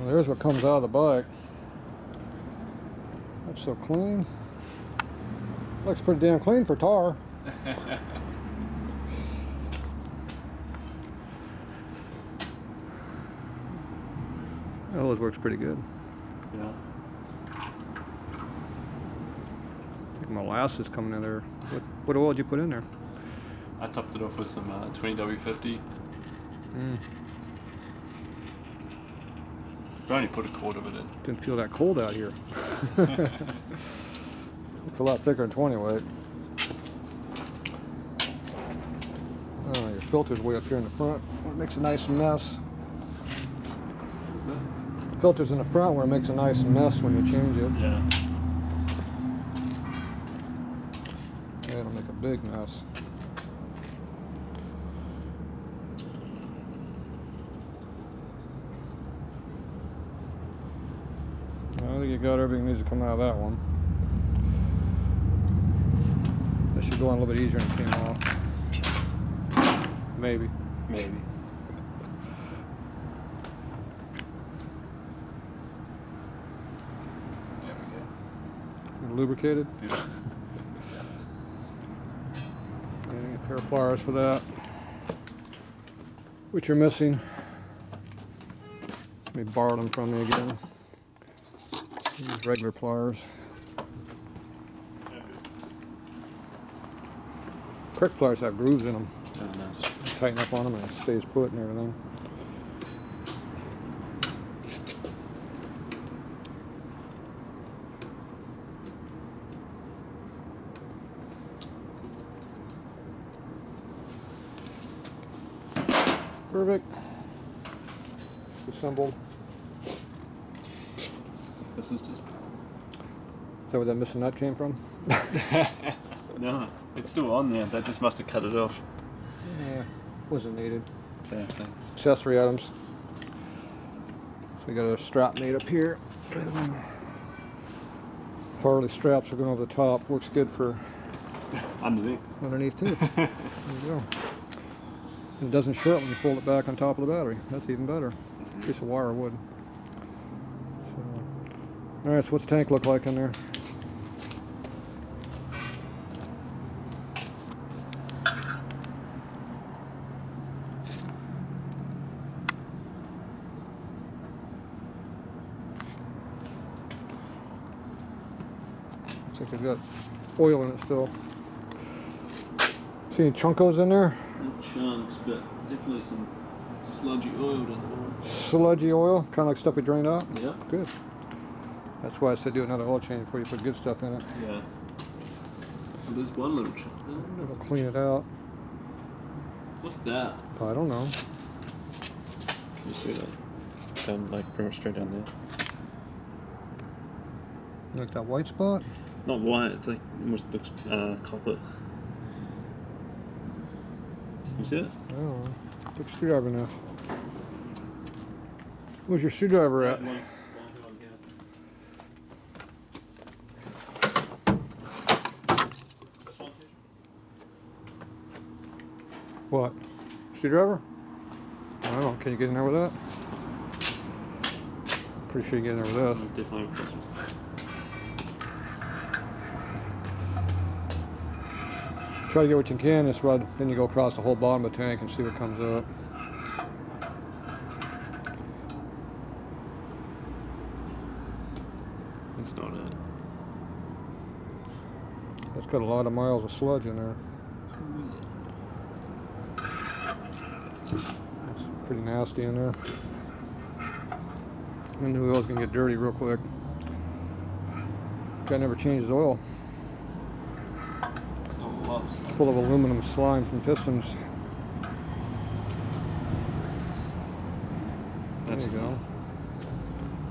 Well, there's what comes out of the bike. That's so clean. Looks pretty damn clean for tar. That always works pretty good. Yeah. I think molasses coming in there. What oil did you put in there? I topped it off with some 20W50. But I only put a quart of it in. Didn't feel that cold out here. It's a lot thicker than 20 weight. Oh, your filter's way up here in the front. It makes a nice mess. What's that? Filter's in the front where it makes a nice mess when you change it. Yeah. Yeah, it'll make a big mess. I think you got everything that needs to come out of that one. That should go on a little bit easier than it came off. Maybe. Maybe. There we go. Lubricated. Yeah. And a pair of pliers for that. Which you're missing. Let me borrow them from me again. These regular pliers. Quick pliers have grooves in them. Oh, nice. Tighten up on them and it stays put and everything. Perfect. Assembled. This is just... Is that where that missing nut came from? No, it's still on there. That just must have cut it off. Yeah, wasn't needed. Same thing. Accessory items. So we got a strap made up here. Harley straps are going over the top. Works good for Underneath. too. There you go. And it doesn't short when you fold it back on top of the battery. That's even better. Piece of wire would. So, all right. So what's the tank look like in there? Looks like they've got oil in it still. See any chunkos in there? Not chunks, but definitely some sludgy oil down the bottom. Sludgy oil, kind of like stuff we drained out? Yeah. Good. That's why I said do another oil change before you put good stuff in it. Yeah. So there's one little chunk. It'll clean it out. What's that? I don't know. Can you see that? Down, like pretty much straight down there. Like that white spot? Not white, it's like almost looks copper. You see it? I don't know. Take a screwdriver now. Where's your screwdriver at? What? Screwdriver? I don't know. Can you get in there with that? Pretty sure you get in there with this. Definitely with this one. Try to get what you can this rod, then you go across the whole bottom of the tank and see what comes up. That's not it. That's got a lot of miles of sludge in there. It's pretty nasty in there. And the oil's gonna get dirty real quick. Guy never changes oil. It's got a lot of stuff. Full of aluminum slime from pistons. There you go.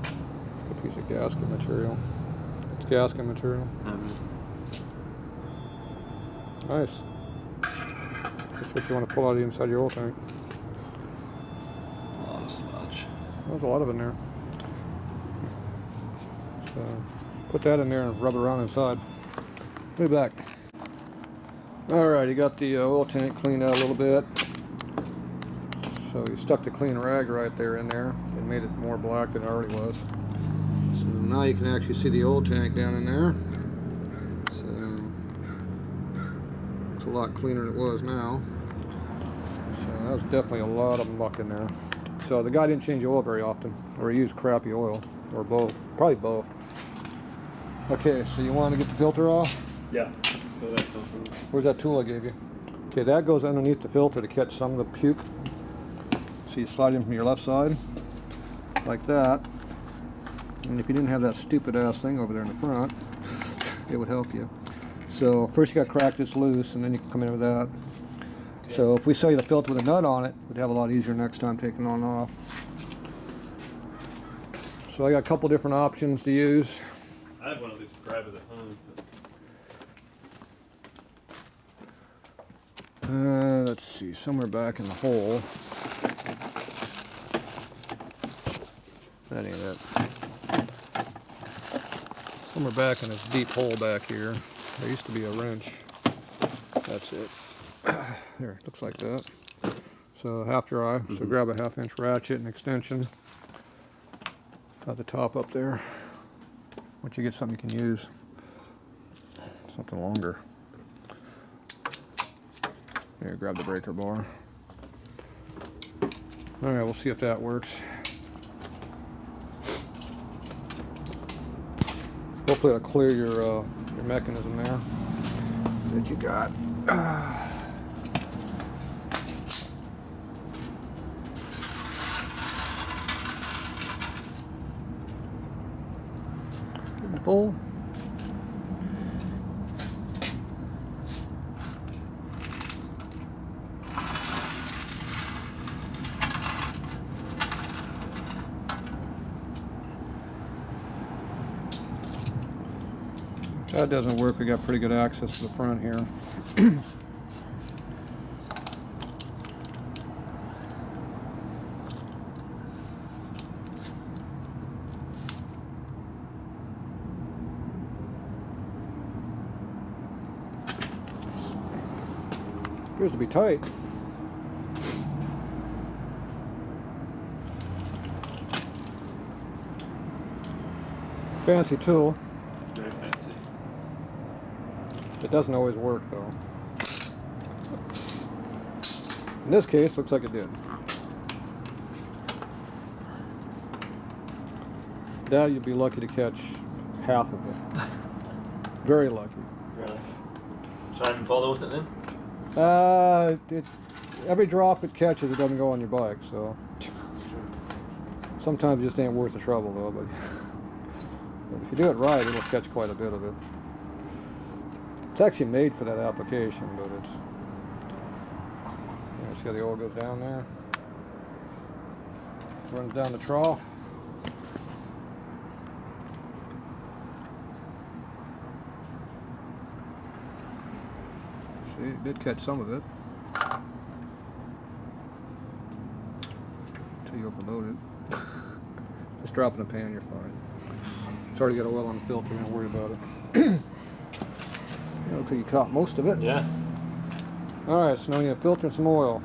It's a piece of gasket material. It's gasket material. Nice. That's what you want to pull out of the inside of your oil tank. A lot of sludge. There's a lot of it in there. So put that in there and rub it around inside. Be back. Alright, you got the oil tank cleaned out a little bit. So So you stuck the clean rag right there in there and made it more black than it already was. So now you can actually see the old tank down in there. So it's a lot cleaner than it was now. So that was definitely a lot of muck in there. So the guy didn't change the oil very often, or he used crappy oil, or both, probably both. Okay, so you want to get the filter off? Yeah. So that filter. Where's that tool I gave you? Okay, that goes underneath the filter to catch some of the puke. So you slide in from your left side, like that. And if you didn't have that stupid ass thing over there in the front, it would help you. So first you got to crack this loose, and then you can come in with that. Okay. So if we sell you the filter with a nut on it, we'd have a lot easier next time taking it on and off. So I got a couple different options to use. I have one of these grab it at home. Let's see, somewhere back in the hole. That ain't it. Somewhere back in this deep hole back here, there used to be a wrench. That's it. There, looks like that. So half dry. So grab a 1/2 inch ratchet and extension. Got the top up there. Once you get something you can use, something longer. Here, grab the breaker bar. All right, we'll see if that works. Hopefully it'll clear your mechanism there that you got. Getting full. If that doesn't work, we got pretty good access to the front here. Appears to be tight. Fancy tool. Very fancy. It doesn't always work though. In this case, looks like it did. That you'd be lucky to catch half of it. Very lucky. Really? Should I even bother with it then? Every drop it catches, it doesn't go on your bike, so That's true. sometimes it just ain't worth the trouble though. But if you do it right, it'll catch quite a bit of it. It's actually made for that application, but it's. You see how the oil goes down there? Runs down the trough. See, it did catch some of it. Until you overload it. Just drop in the pan, you're fine. It's already got oil on the filter, don't worry about it. Looks like you caught most of it. Yeah. Alright, so now you have filter and some oil.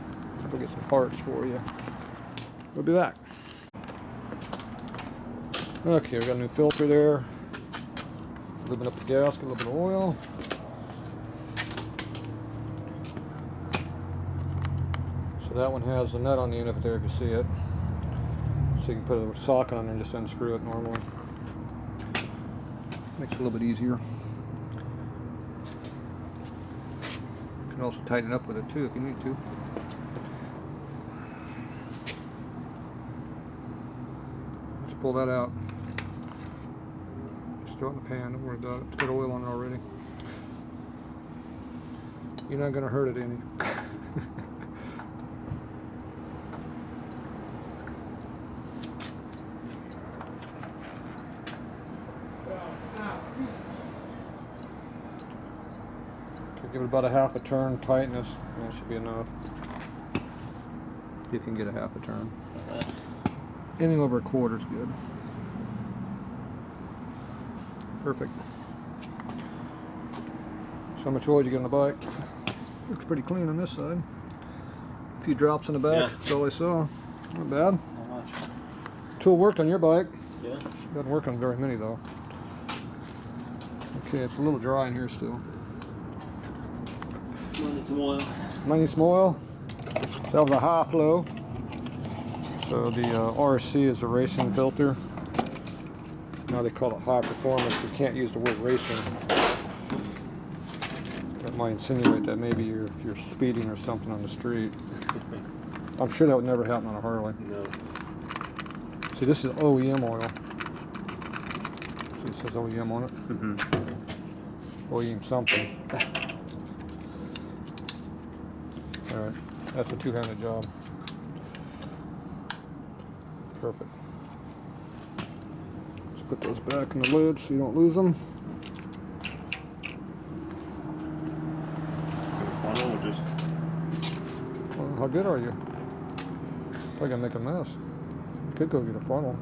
Go get some parts for you. We'll be back. Okay, we got a new filter there. A little bit up the gasket, a little bit of oil. So that one has the nut on the end of it there if you see it. So you can put a socket on there and just unscrew it normally. Makes it a little bit easier. You can also tighten it up with it too if you need to. Just pull that out. Just throw it in the pan, don't worry about it. It's got oil on it already. You're not going to hurt it any. Give it about a half a turn tightness, and that should be enough. If you can get a half a turn. Anything over a quarter is good. Perfect. So how much oil did you get on the bike? Looks pretty clean on this side. A few drops in the back. Yeah. That's all I saw. Not bad. Not much. Tool worked on your bike. Yeah. Doesn't work on very many though. Okay, it's a little dry in here still. Might need some oil. Might need some oil. So that was a high flow. So the RC is a racing filter. Now they call it high performance. You can't use the word racing. That might insinuate that maybe you're speeding or something on the street. I'm sure that would never happen on a Harley. No. See, this is OEM oil. See, it says OEM on it. Mm-hmm. OEM something. Alright, that's a two-handed job. Perfect. Let's put those back in the lid so you don't lose them. Funnel or just... Well, how good are you? Probably gonna make a mess. Could go get a funnel.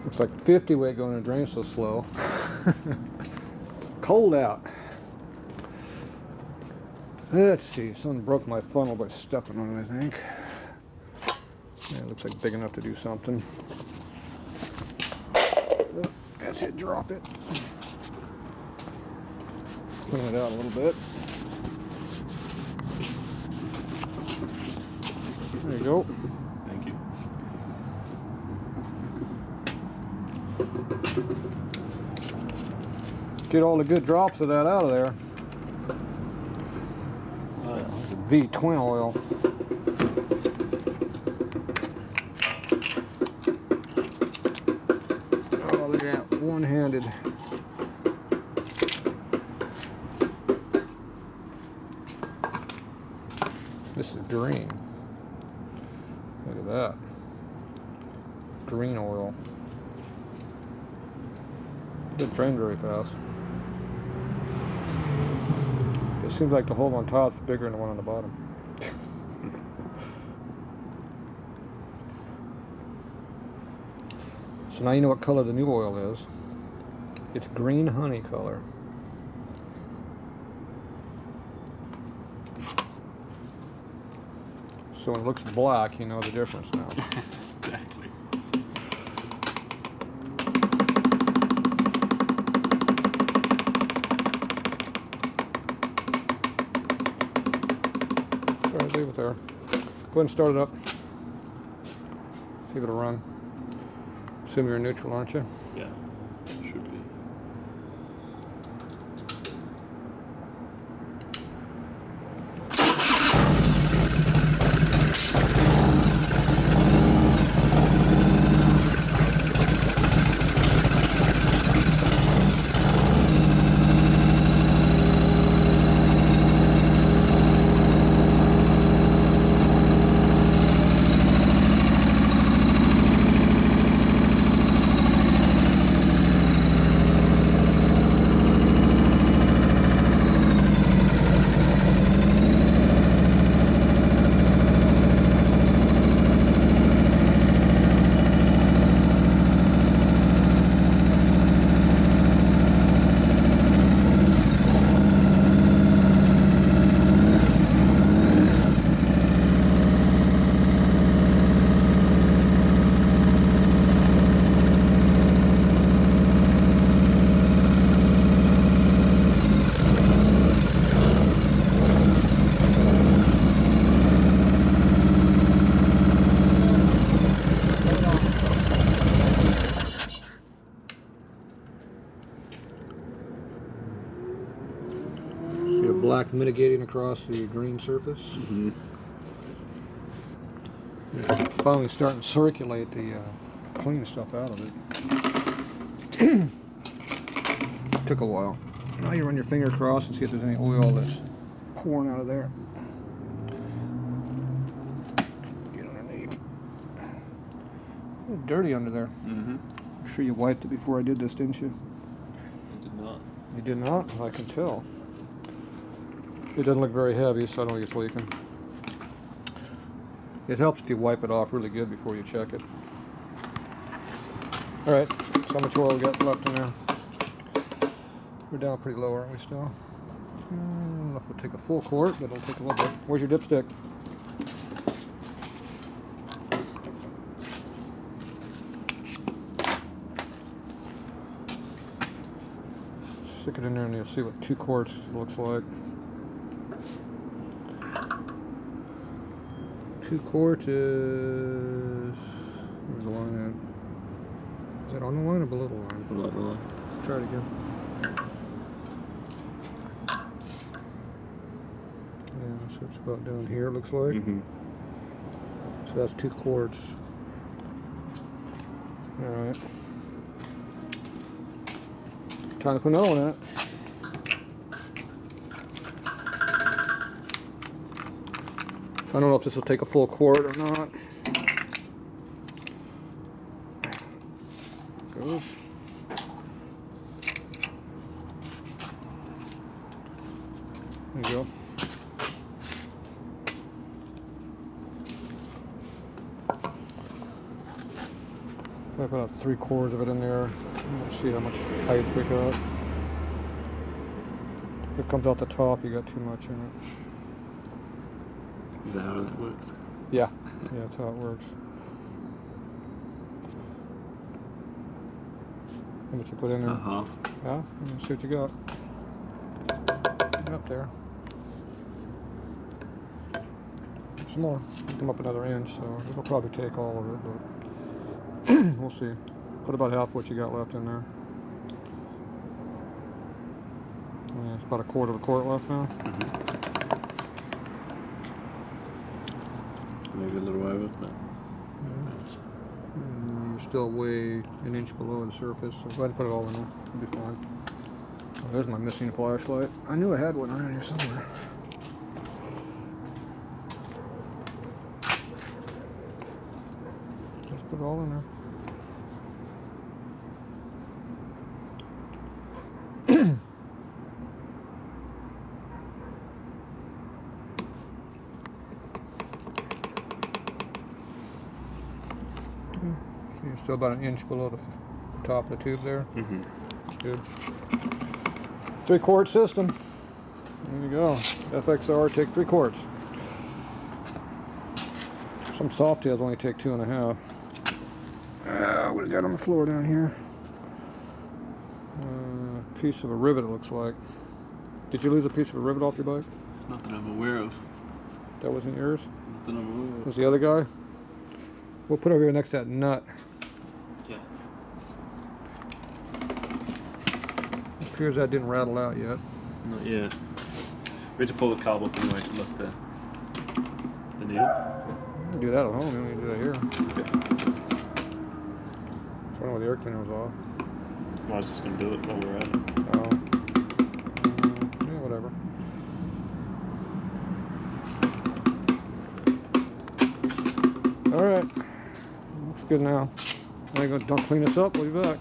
Looks like 50 weight going to drain so slow. Cold out. Let's see, someone broke my funnel by stepping on it, I think. Yeah, it looks like big enough to do something. That's it, drop it. Clean it out a little bit. There you go. Thank you. Get all the good drops of that out of there. V twin oil. Oh, look at that, one-handed. This is green. Look at that. Green oil. It drained very fast. It seems like the hole on top is bigger than the one on the bottom. So now you know what color the new oil is. It's green honey color. So when it looks black, you know the difference now. Exactly. Alright, leave it there. Go ahead and start it up. Give it a run. Assume you're in neutral, aren't you? Yeah. Should be. Black mitigating across the green surface. Mm-hmm. Finally starting to circulate the clean stuff out of it. Took a while. Now you run your finger across and see if there's any oil that's pouring out of there. Get underneath. A little dirty under there. Mm-hmm. I'm sure you wiped it before I did this, didn't you? I did not. You did not? I can tell. It doesn't look very heavy, so I don't think it's leaking. It helps if you wipe it off really good before you check it. Alright, so how much oil we got left in there? We're down pretty low, aren't we still? I don't know if we'll take a full quart, but it'll take a little bit. Where's your dipstick? Stick it in there and you'll see what 2 quarts looks like. 2 quarts is... Where's the line at? Is that on the line or below the line? Below the line. Try it again. Yeah, so it's about down here, it looks like. Mm-hmm. So that's 2 quarts. Alright. Time to put another one in it. I don't know if this will take a full quart or not. Goes. There you go. I put about 3 quarts of it in there. Let's see how much height we got. If it comes out the top, you got too much in it. Is that how that works? Yeah, yeah, that's how it works. How much you put in there? Half. Yeah, let's see what you got. Get up there. Some more. Come up another inch, so it'll probably take all of it, but we'll see. Put about half what you got left in there. Yeah, it's about a quarter of a quart left now. Mm-hmm. Maybe a little over, but You're still way an inch below the surface, so go ahead and put it all in there. It'll be fine. Oh, there's my missing flashlight. I knew I had one around here somewhere. Just put it all in there. So you're still about an inch below the top of the tube there. mm-hmm. Good. 3 quart system. There you go. FXR, take 3 quarts. Some Softails only take 2.5. What do we got on the floor down here? Piece of a rivet, it looks like. Did you lose a piece of a rivet off your bike? Not that I'm aware of. That wasn't yours? Not that I'm aware of. Was the other guy? We'll put it over here next to that nut. Yeah. It appears that didn't rattle out yet. Not yet. We had to pull the cob up anyway to lift the needle. You can do that at home, you don't need to do that here. Okay. I don't know where the air cleaner was off. I was just going to do it while we were at it. Oh. Yeah, whatever. Alright. Looks good now. Don't clean this up, we'll be back.